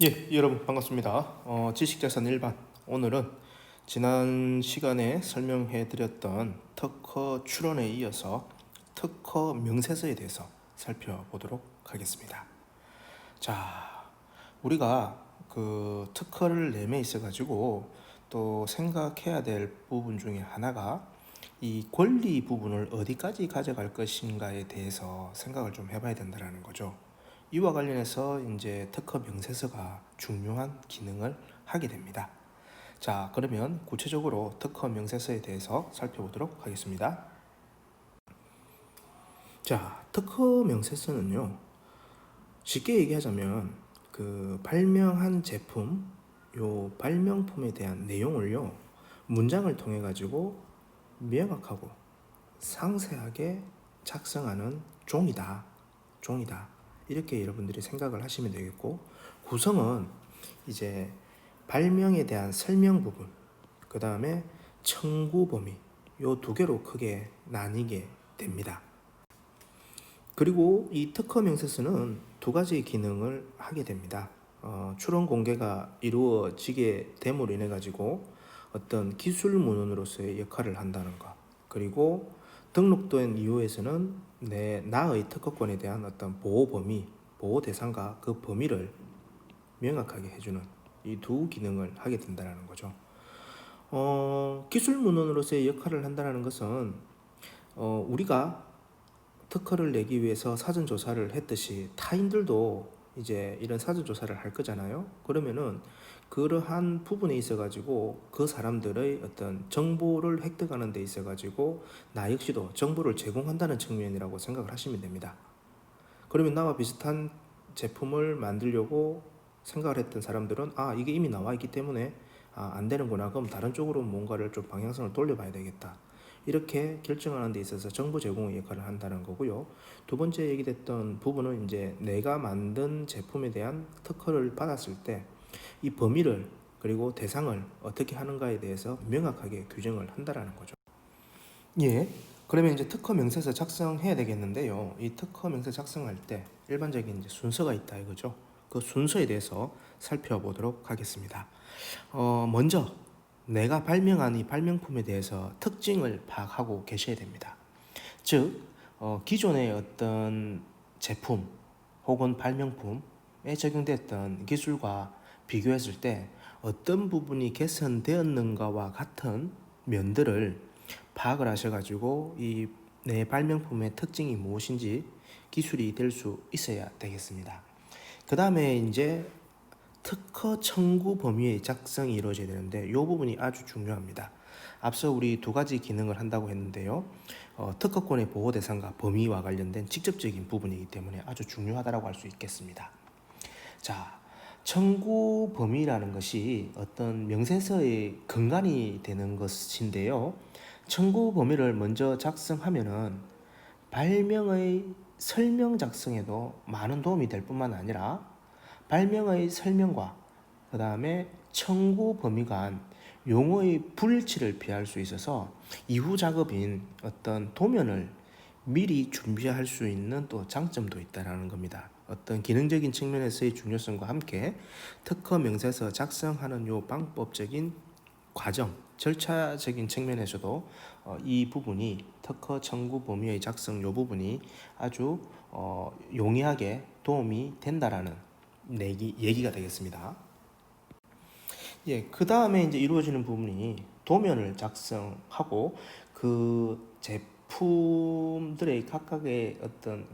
예, 여러분 반갑습니다. 지식자산 일반 오늘은 지난 시간에 설명해 드렸던 특허 출원에 이어서 특허 명세서에 대해서 살펴보도록 하겠습니다. 자, 우리가 그 특허를 내매 있어 가지고 또 생각해야 될 부분 중에 하나가 이 권리 부분을 어디까지 가져갈 것인가에 대해서 생각을 좀 해봐야 된다는 거죠. 이와 관련해서 이제 특허 명세서가 중요한 기능을 하게 됩니다. 자, 그러면 구체적으로 특허 명세서에 대해서 살펴보도록 하겠습니다. 자, 특허 명세서는요, 쉽게 얘기하자면 그 발명한 제품, 요 발명품에 대한 내용을요, 문장을 통해 가지고 명확하고 상세하게 작성하는 종이다. 이렇게 여러분들이 생각을 하시면 되겠고, 구성은 이제 발명에 대한 설명 부분, 그 다음에 청구 범위, 요 두 개로 크게 나뉘게 됩니다. 그리고 이 특허 명세서는 두 가지 기능을 하게 됩니다. 출원 공개가 이루어지게 됨으로 인해 가지고 어떤 기술 문헌으로서의 역할을 한다는 것, 그리고 등록된 이후에서는 나의 특허권에 대한 어떤 보호 범위, 보호 대상과 그 범위를 명확하게 해주는 이 두 기능을 하게 된다는 거죠. 기술 문헌으로서의 역할을 한다는 것은 우리가 특허를 내기 위해서 사전조사를 했듯이 타인들도 이제 이런 사전조사를 할 거잖아요. 그러면은 그러한 부분에 있어 가지고 그 사람들의 어떤 정보를 획득하는 데 있어 가지고 나 역시도 정보를 제공한다는 측면이라고 생각을 하시면 됩니다. 그러면 나와 비슷한 제품을 만들려고 생각을 했던 사람들은 이게 이미 나와 있기 때문에 안 되는구나. 그럼 다른 쪽으로 뭔가를 좀 방향성을 돌려봐야 되겠다. 이렇게 결정하는 데 있어서 정보 제공의 역할을 한다는 거고요. 두 번째 얘기됐던 부분은 이제 내가 만든 제품에 대한 특허를 받았을 때 이 범위를 그리고 대상을 어떻게 하는가에 대해서 명확하게 규정을 한다는 거죠. 예. 그러면 이제 특허 명세서 작성해야 되겠는데요. 이 특허 명세 작성할 때 일반적인 이제 순서가 있다 이거죠. 그 순서에 대해서 살펴보도록 하겠습니다. 먼저 내가 발명한 이 발명품에 대해서 특징을 파악하고 계셔야 됩니다. 즉, 기존의 어떤 제품 혹은 발명품에 적용됐던 기술과 비교했을 때 어떤 부분이 개선되었는가와 같은 면들을 파악을 하셔가지고 이 내 발명품의 특징이 무엇인지 기술이 될 수 있어야 되겠습니다. 그 다음에 이제 특허 청구 범위의 작성이 이루어져야 되는데 이 부분이 아주 중요합니다. 앞서 우리 두 가지 기능을 한다고 했는데요. 특허권의 보호 대상과 범위와 관련된 직접적인 부분이기 때문에 아주 중요하다고 할 수 있겠습니다. 자, 청구 범위라는 것이 어떤 명세서의 근간이 되는 것인데요. 청구 범위를 먼저 작성하면은 발명의 설명 작성에도 많은 도움이 될 뿐만 아니라 발명의 설명과 그 다음에 청구 범위 간 용어의 불일치를 피할 수 있어서 이후 작업인 어떤 도면을 미리 준비할 수 있는 또 장점도 있다는 겁니다. 어떤 기능적인 측면에서의 중요성과 함께 특허 명세서 작성하는 요 방법적인 과정, 절차적인 측면에서도 이 부분이 특허 청구 범위의 작성 요 부분이 아주 용이하게 도움이 된다라는 얘기가 되겠습니다. 예, 그 다음에 이제 이루어지는 부분이 도면을 작성하고 그 제품들의 각각의 어떤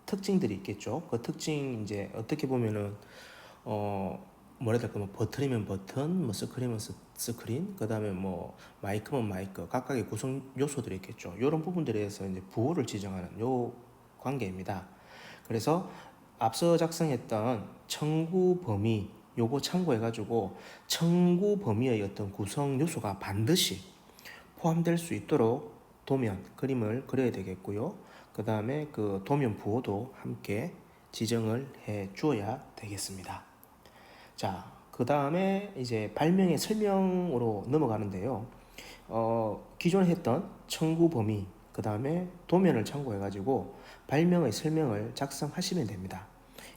특징들이 있겠죠. 그 특징 이제 어떻게 보면은 뭐라 해야 될까, 뭐 버튼이면 버튼, 뭐 스크린이면 스크린, 그 다음에 뭐 마이크면 마이크, 각각의 구성 요소들이 있겠죠. 이런 부분들에 대해서 이제 부호를 지정하는 요 관계입니다. 그래서 앞서 작성했던 청구 범위 요거 참고해가지고 청구 범위의 어떤 구성 요소가 반드시 포함될 수 있도록 도면, 그림을 그려야 되겠고요. 그 다음에 그 도면 부호도 함께 지정을 해 주어야 되겠습니다. 자, 그 다음에 이제 발명의 설명으로 넘어가는데요. 기존에 했던 청구 범위, 그 다음에 도면을 참고해가지고 발명의 설명을 작성하시면 됩니다.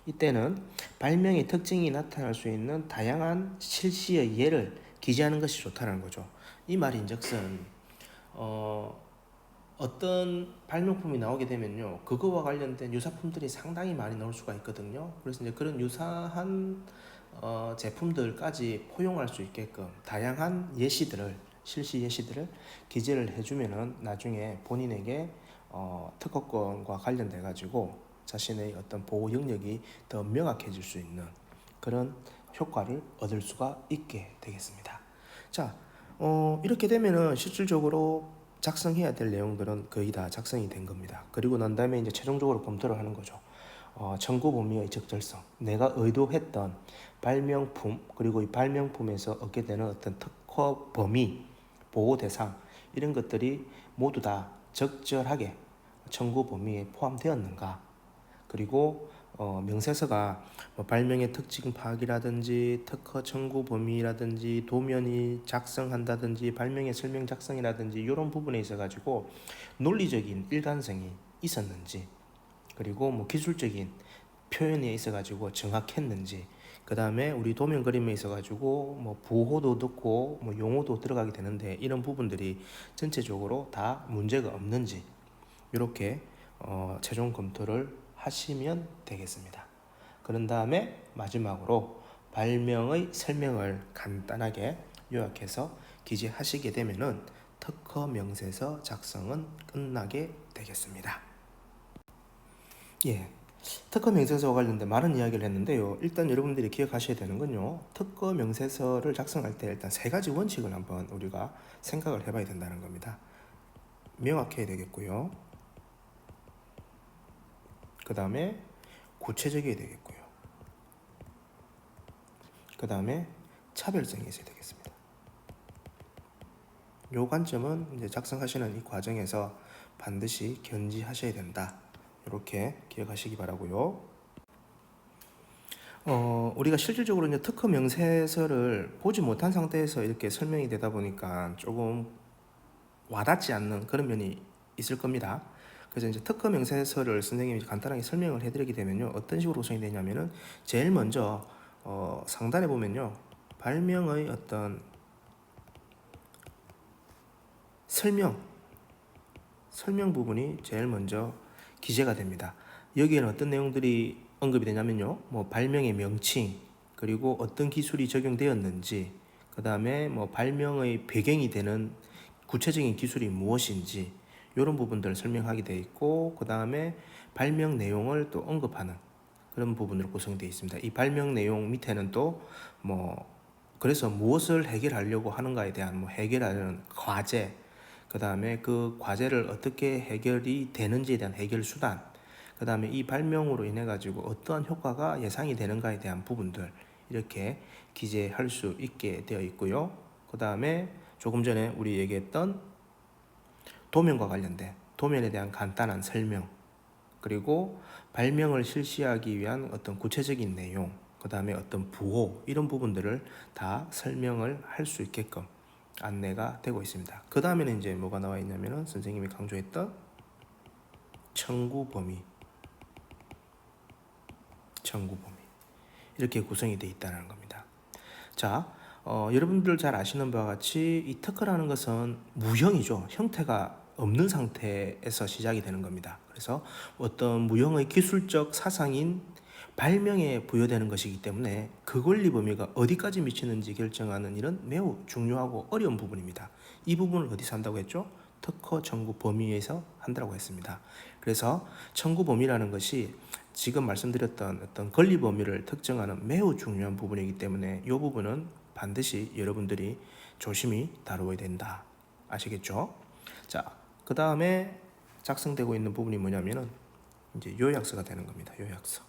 이때는 발명의 특징이 나타날 수 있는 다양한 실시의 예를 기재하는 것이 좋다는 거죠. 이 말인즉슨 어떤 발명품이 나오게 되면요, 그거와 관련된 유사품들이 상당히 많이 나올 수가 있거든요. 그래서 이제 그런 유사한 제품들까지 포용할 수 있게끔 다양한 예시들을, 실시 예시들을 기재를 해주면은 나중에 본인에게 특허권과 관련돼 가지고 자신의 어떤 보호 영역이 더 명확해질 수 있는 그런 효과를 얻을 수가 있게 되겠습니다. 자, 이렇게 되면은 실질적으로 작성해야 될 내용들은 거의 다 작성이 된 겁니다. 그리고 난 다음에 이제 최종적으로 검토를 하는 거죠. 청구 범위의 적절성, 내가 의도했던 발명품, 그리고 이 발명품에서 얻게 되는 어떤 특허 범위, 보호 대상, 이런 것들이 모두 다 적절하게 청구 범위에 포함되었는가. 그리고 명세서가 뭐 발명의 특징 파악이라든지 특허 청구 범위라든지 도면이 작성한다든지 발명의 설명 작성이라든지 이런 부분에 있어 가지고 논리적인 일관성이 있었는지, 그리고 뭐 기술적인 표현에 있어 가지고 정확했는지, 그 다음에 우리 도면 그림에 있어 가지고 뭐 부호도 넣고 뭐 용어도 들어가게 되는데 이런 부분들이 전체적으로 다 문제가 없는지 이렇게 최종 검토를 하시면 되겠습니다. 그런 다음에 마지막으로 발명의 설명을 간단하게 요약해서 기재하시게 되면은 특허 명세서 작성은 끝나게 되겠습니다. 예, 특허 명세서와 관련된 많은 이야기를 했는데요. 일단 여러분들이 기억하셔야 되는 건요, 특허 명세서를 작성할 때 일단 세 가지 원칙을 한번 우리가 생각을 해봐야 된다는 겁니다. 명확해야 되겠고요. 그 다음에 구체적이어야 되겠고요. 그 다음에 차별성이 있어야 되겠습니다. 요 관점은 이제 작성하시는 이 과정에서 반드시 견지하셔야 된다. 이렇게 기억하시기 바라고요. 우리가 실질적으로 이제 특허 명세서를 보지 못한 상태에서 이렇게 설명이 되다 보니까 조금 와닿지 않는 그런 면이 있을 겁니다. 그래서 이제 특허 명세서를 선생님이 간단하게 설명을 해드리게 되면요, 어떤 식으로 구성이 되냐면은 제일 먼저 상단에 보면요, 발명의 어떤 설명 부분이 제일 먼저 기재가 됩니다. 여기에는 어떤 내용들이 언급이 되냐면요, 뭐 발명의 명칭, 그리고 어떤 기술이 적용되었는지, 그 다음에 뭐 발명의 배경이 되는 구체적인 기술이 무엇인지 이런 부분들을 설명하게 되어 있고, 그 다음에 발명 내용을 또 언급하는 그런 부분으로 구성되어 있습니다. 이 발명 내용 밑에는 또 뭐 그래서 무엇을 해결하려고 하는가에 대한 뭐 해결하려는 과제, 그 다음에 그 과제를 어떻게 해결이 되는지에 대한 해결 수단, 그 다음에 이 발명으로 인해 가지고 어떠한 효과가 예상이 되는가에 대한 부분들 이렇게 기재할 수 있게 되어 있고요. 그 다음에 조금 전에 우리 얘기했던 도면과 관련된 도면에 대한 간단한 설명, 그리고 발명을 실시하기 위한 어떤 구체적인 내용, 그 다음에 어떤 부호, 이런 부분들을 다 설명을 할 수 있게끔 안내가 되고 있습니다. 그 다음에는 이제 뭐가 나와 있냐면은 선생님이 강조했던 청구 범위 이렇게 구성이 되어 있다는 겁니다. 자, 여러분들 잘 아시는 바와 같이 이 특허라는 것은 무형이죠. 형태가 없는 상태에서 시작이 되는 겁니다. 그래서 어떤 무형의 기술적 사상인 발명에 부여되는 것이기 때문에 그 권리 범위가 어디까지 미치는지 결정하는 일은 매우 중요하고 어려운 부분입니다. 이 부분을 어디서 한다고 했죠? 특허 청구 범위에서 한다고 했습니다. 그래서 청구 범위라는 것이 지금 말씀드렸던 어떤 권리 범위를 특정하는 매우 중요한 부분이기 때문에 이 부분은 반드시 여러분들이 조심히 다루어야 된다. 아시겠죠? 자, 그 다음에 작성되고 있는 부분이 뭐냐면은 이제 요약서가 되는 겁니다. 요약서.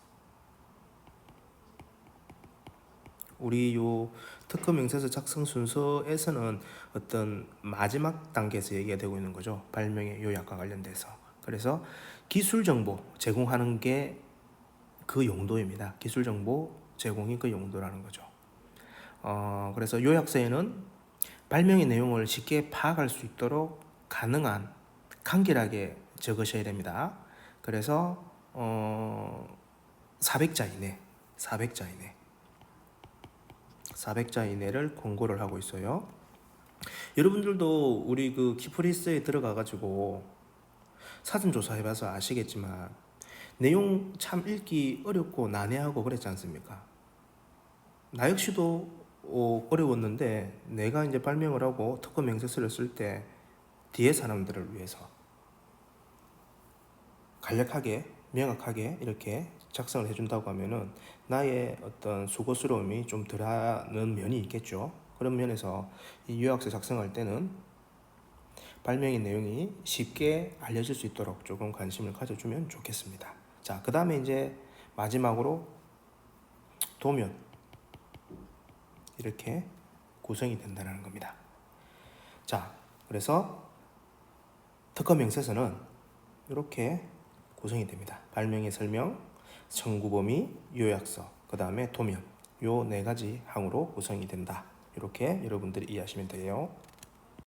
우리 요 특허 명세서 작성 순서에서는 어떤 마지막 단계에서 얘기가 되고 있는 거죠. 발명의 요약과 관련돼서. 그래서 기술 정보 제공하는 게 그 용도입니다. 기술 정보 제공이 그 용도라는 거죠. 그래서 요약서에는 발명의 내용을 쉽게 파악할 수 있도록 가능한 간결하게 적으셔야 됩니다. 그래서 400자 이내, 400자 이내, 400자 이내를 권고를 하고 있어요. 여러분들도 우리 그 키프리스에 들어가가지고 사전 조사해봐서 아시겠지만 내용 참 읽기 어렵고 난해하고 그랬지 않습니까? 나 역시도 어려웠는데 내가 이제 발명을 하고 특허 명세서를 쓸 때 뒤에 사람들을 위해서 간략하게 명확하게 이렇게 작성을 해준다고 하면은 나의 어떤 수고스러움이 좀 덜하는 면이 있겠죠. 그런 면에서 이 요약서 작성할 때는 발명의 내용이 쉽게 알려질 수 있도록 조금 관심을 가져주면 좋겠습니다. 자, 그 다음에 이제 마지막으로 도면 이렇게 구성이 된다는 겁니다. 자, 그래서 특허 명세서는 이렇게 구성이 됩니다. 발명의 설명, 청구 범위, 요약서, 그 다음에 도면 요 네 가지 항으로 구성이 된다. 이렇게 여러분들이 이해하시면 돼요.